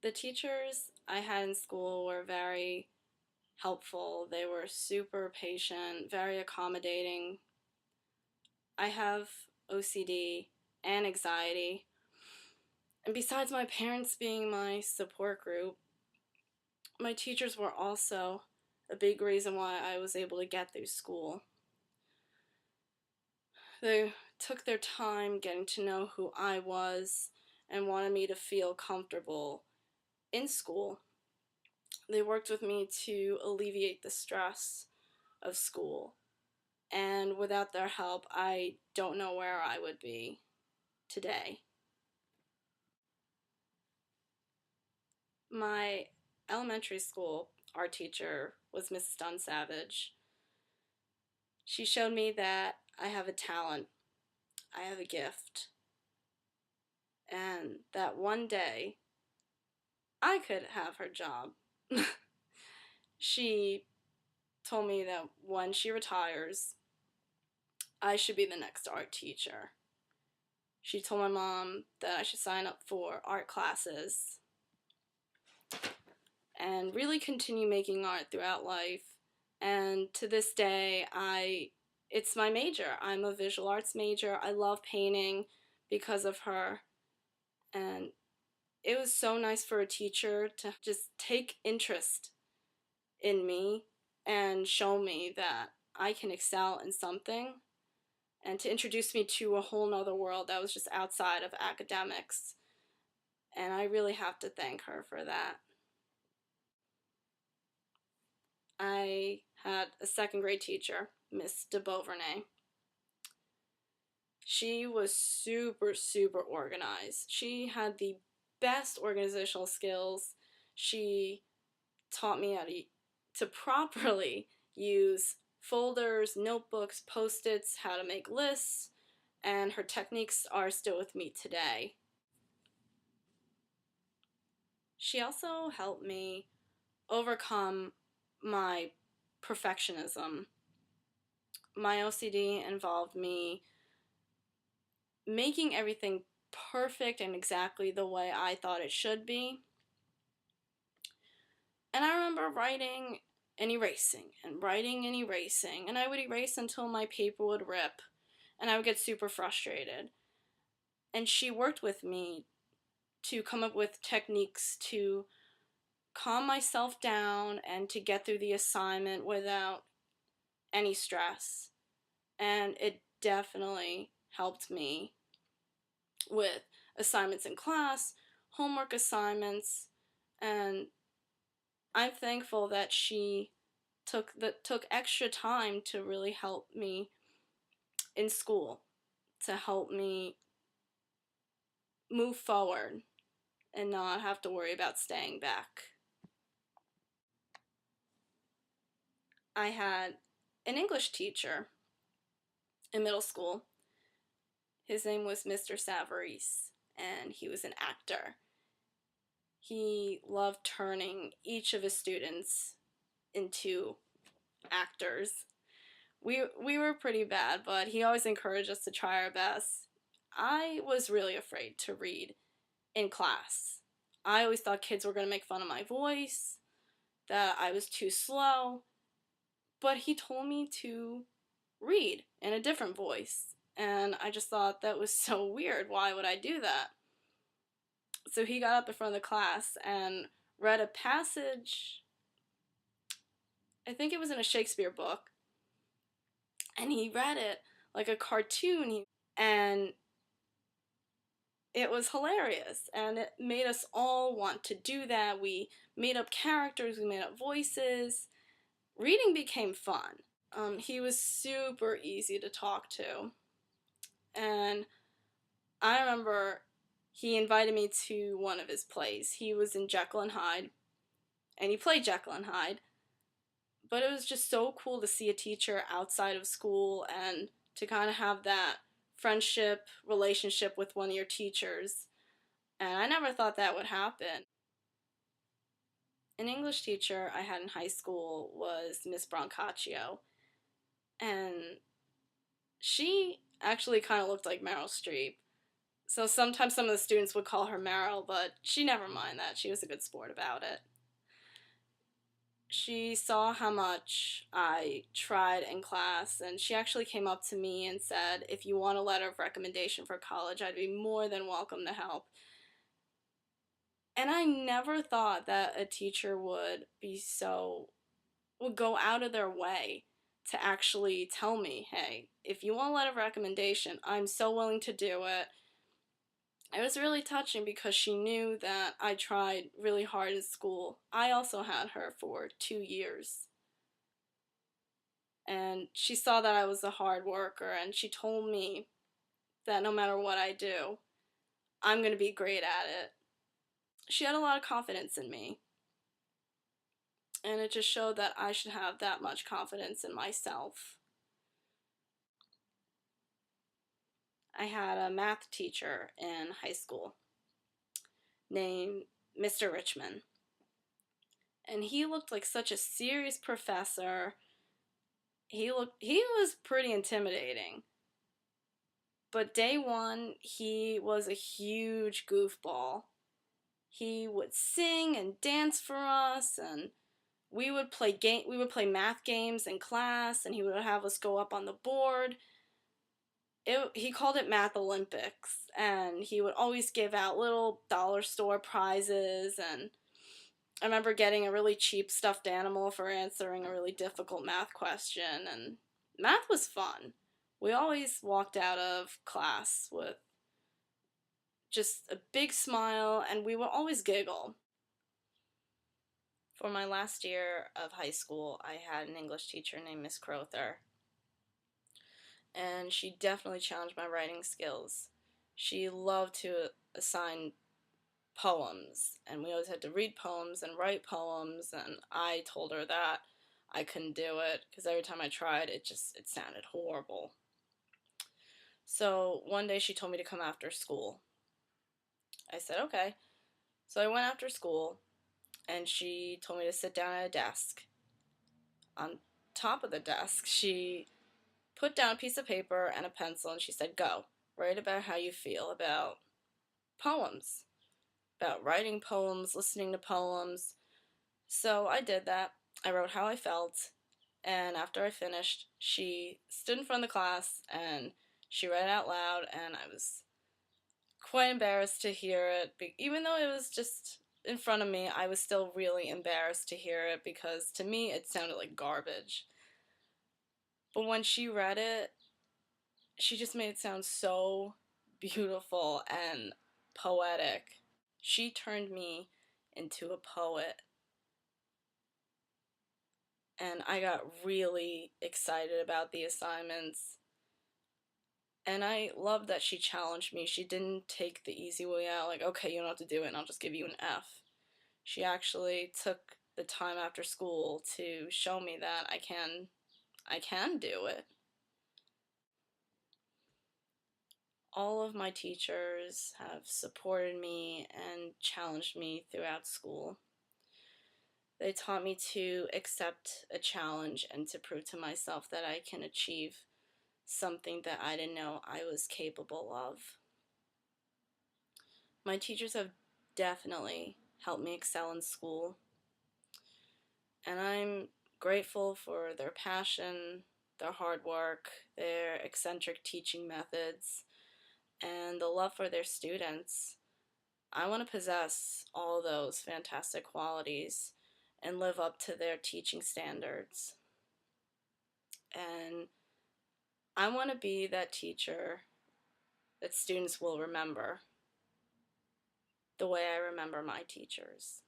The teachers I had in school were very helpful. They were super patient, very accommodating. I have OCD and anxiety. And besides my parents being my support group, my teachers were also a big reason why I was able to get through school. They took their time getting to know who I was and wanted me to feel comfortable in school. They worked with me to alleviate the stress of school. And without their help, I don't know where I would be today. My elementary school art teacher was Mrs. Dunn Savage. She showed me that I have a talent, I have a gift, and that one day I could have her job. She told me that when she retires, I should be the next art teacher. She told my mom that I should sign up for art classes and really continue making art throughout life. And to this day, it's my major. I'm a visual arts major. I love painting because of her. And it was so nice for a teacher to just take interest in me and show me that I can excel in something and to introduce me to a whole nother world that was just outside of academics. And I really have to thank her for that. I had a second grade teacher, Miss de Beauvernay. She was super, super organized. She had the best organizational skills. She taught me how to properly use folders, notebooks, post-its, how to make lists, and her techniques are still with me today. She also helped me overcome my perfectionism. My OCD involved me making everything perfect and exactly the way I thought it should be. And I remember writing and erasing and writing and erasing, and I would erase until my paper would rip, and I would get super frustrated. And she worked with me to come up with techniques to calm myself down and to get through the assignment without any stress. And it definitely helped me with assignments in class, homework assignments, and I'm thankful that she took extra time to really help me in school, to help me move forward and not have to worry about staying back. I had an English teacher in middle school. His name was Mr. Savarese, and he was an actor. He loved turning each of his students into actors. We were pretty bad, but he always encouraged us to try our best. I was really afraid to read in class. I always thought kids were going to make fun of my voice, that I was too slow, but he told me to read in a different voice, and I just thought that was so weird. Why would I do that? So he got up in front of the class and read a passage, I think it was in a Shakespeare book, and he read it like a cartoon, and it was hilarious, and it made us all want to do that. We made up characters, we made up voices. Reading became fun. He was super easy to talk to, and I remember he invited me to one of his plays. He was in Jekyll and Hyde, and he played Jekyll and Hyde, but it was just so cool to see a teacher outside of school and to kind of have that friendship relationship with one of your teachers. And I never thought that would happen. An English teacher I had in high school was Miss Brancaccio, and she actually kind of looked like Meryl Streep. So sometimes some of the students would call her Meryl, but she never minded that. She was a good sport about it. She saw how much I tried in class, and she actually came up to me and said, if you want a letter of recommendation for college, I'd be more than welcome to help. And I never thought that a teacher would go out of their way to actually tell me, hey, if you want a letter of recommendation, I'm so willing to do it. It was really touching because she knew that I tried really hard in school. I also had her for 2 years. And she saw that I was a hard worker, and she told me that no matter what I do, I'm going to be great at it. She had a lot of confidence in me. And it just showed that I should have that much confidence in myself. I had a math teacher in high school named Mr. Richmond. And he looked like such a serious professor. He was pretty intimidating. But day one, he was a huge goofball. He would sing and dance for us, and we would play math games in class, and he would have us go up on the board. He called it Math Olympics, and he would always give out little dollar store prizes. And I remember getting a really cheap stuffed animal for answering a really difficult math question, and math was fun. We always walked out of class with just a big smile, and we would always giggle. For my last year of high school, I had an English teacher named Miss Crowther, and she definitely challenged my writing skills. She loved to assign poems, and we always had to read poems and write poems, and I told her that I couldn't do it because every time I tried, it sounded horrible. So one day she told me to come after school. I said, okay. So I went after school, and she told me to sit down at a desk. On top of the desk, she put down a piece of paper and a pencil, and she said, go, write about how you feel about poems, about writing poems, listening to poems. So I did that. I wrote how I felt, and after I finished, she stood in front of the class and she read it out loud, and I was quite embarrassed to hear it. Even though it was just in front of me, I was still really embarrassed to hear it because to me it sounded like garbage. But when she read it, she just made it sound so beautiful and poetic. She turned me into a poet. And I got really excited about the assignments. And I loved that she challenged me. She didn't take the easy way out, like, okay, you don't have to do it, and I'll just give you an F. She actually took the time after school to show me that I can do it. All of my teachers have supported me and challenged me throughout school. They taught me to accept a challenge and to prove to myself that I can achieve something that I didn't know I was capable of. My teachers have definitely helped me excel in school, and I'm grateful for their passion, their hard work, their eccentric teaching methods, and the love for their students. I want to possess all those fantastic qualities and live up to their teaching standards. And I want to be that teacher that students will remember the way I remember my teachers.